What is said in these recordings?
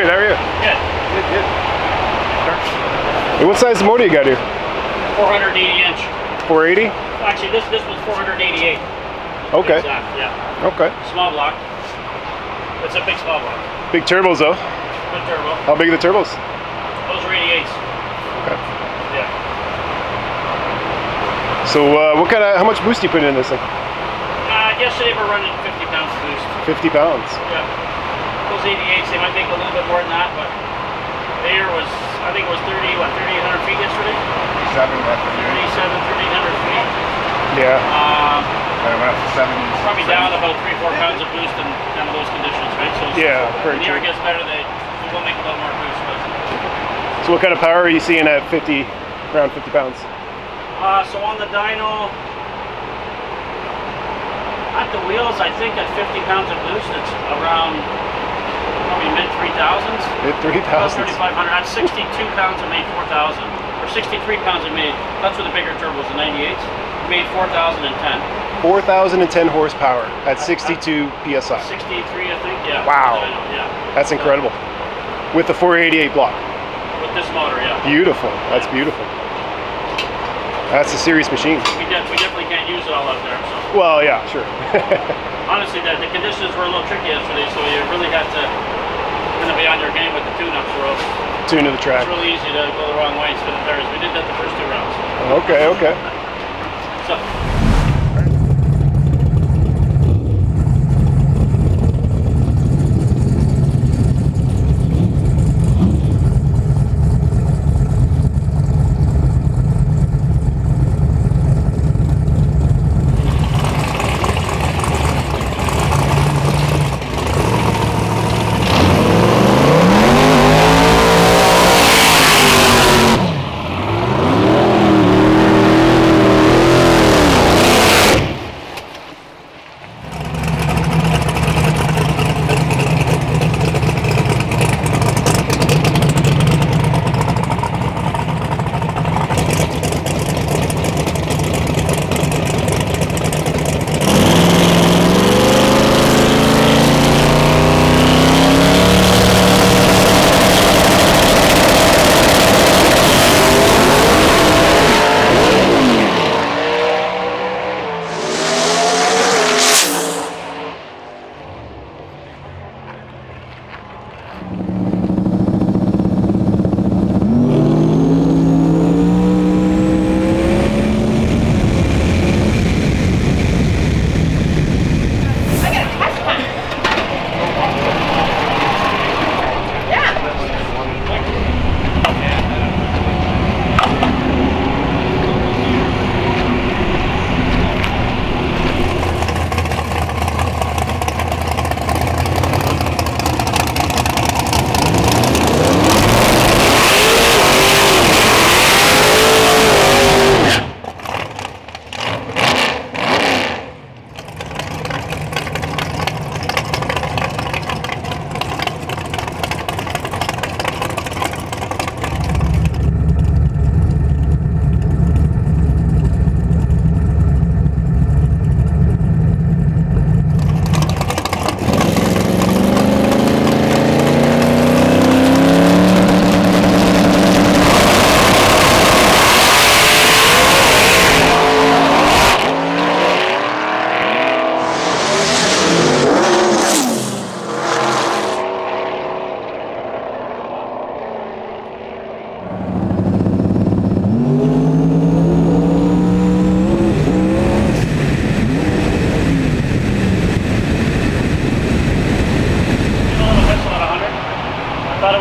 Good. How are you? Good. Good. Hey, what size motor you got here? 480 inch. 480? Actually, this was 488. Okay. Exact, yeah. Okay. Small block. It's a big small block. Big turbos though. Good turbo. How big are the turbos? Those are 88s. Okay. Yeah. So how much boost do you put in this thing? Yesterday we're running 50 pounds boost. 50 pounds. Yeah. Those 88s, they might make a little bit more than that, but there was, I think it was 3,800 feet yesterday? 7 left of 37, 3,800 feet. Yeah. I went up to 70. Probably down about 3-4 pounds of boost in kind of those conditions, right? So Yeah, when very the air true. gets better, they will make a little more boost. But, So what kind of power are you seeing at around 50 pounds? so on the dyno, at the wheels, I think at 50 pounds of boost, it's around probably mid 3000s. Mid 3,000s. 3,500. At 62 pounds, it made 4,000. Or 63 pounds, it made. That's with the bigger turbos, the 98s. It made 4,010. 4,010 horsepower at 62 psi. 63, I think. Yeah. Wow. Yeah. That's incredible. With the 488 block. With this motor, yeah. Beautiful. That's beautiful. That's a serious machine. We definitely can't use it all out there. So Well, yeah, sure. honestly, the conditions were a little tricky yesterday, so you really had to kind of be on your game with the tune-ups, or else Tune to the track. it's really easy to go the wrong way and spin the tires. We did that the first 2 rounds. Okay, okay. So.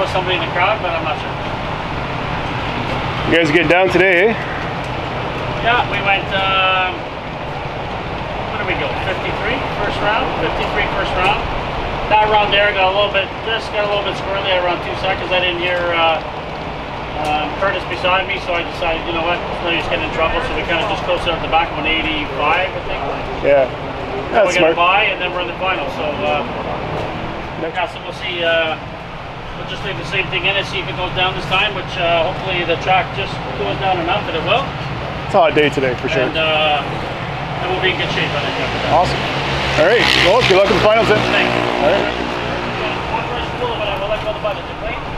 Somebody in the crowd, but I'm not sure. You guys get down today, eh? Yeah, we went, where did we go? 53 first round? 53 first round. That round there got a little bit squirrely at around 2 seconds. I didn't hear Curtis beside me, so I decided, you know what, no use getting in trouble, so we kind of just coasted at the back, 185, I think. Yeah. That's We got a smart. bye, and then we're in the final, so, yeah, so we'll see, we'll just leave the same thing in and see if it goes down this time, which hopefully the track just goes down enough that it will. It's a hot day today for sure. And we'll be in good shape, I think, after that. Awesome. All right. Well, good luck in the finals then. Thanks. All right. One rush full, but I will let all the buttons, okay?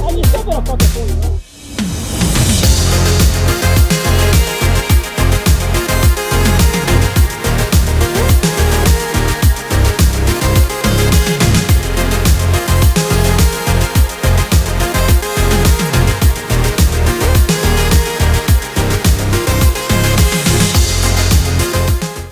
I just took it a fucking 40.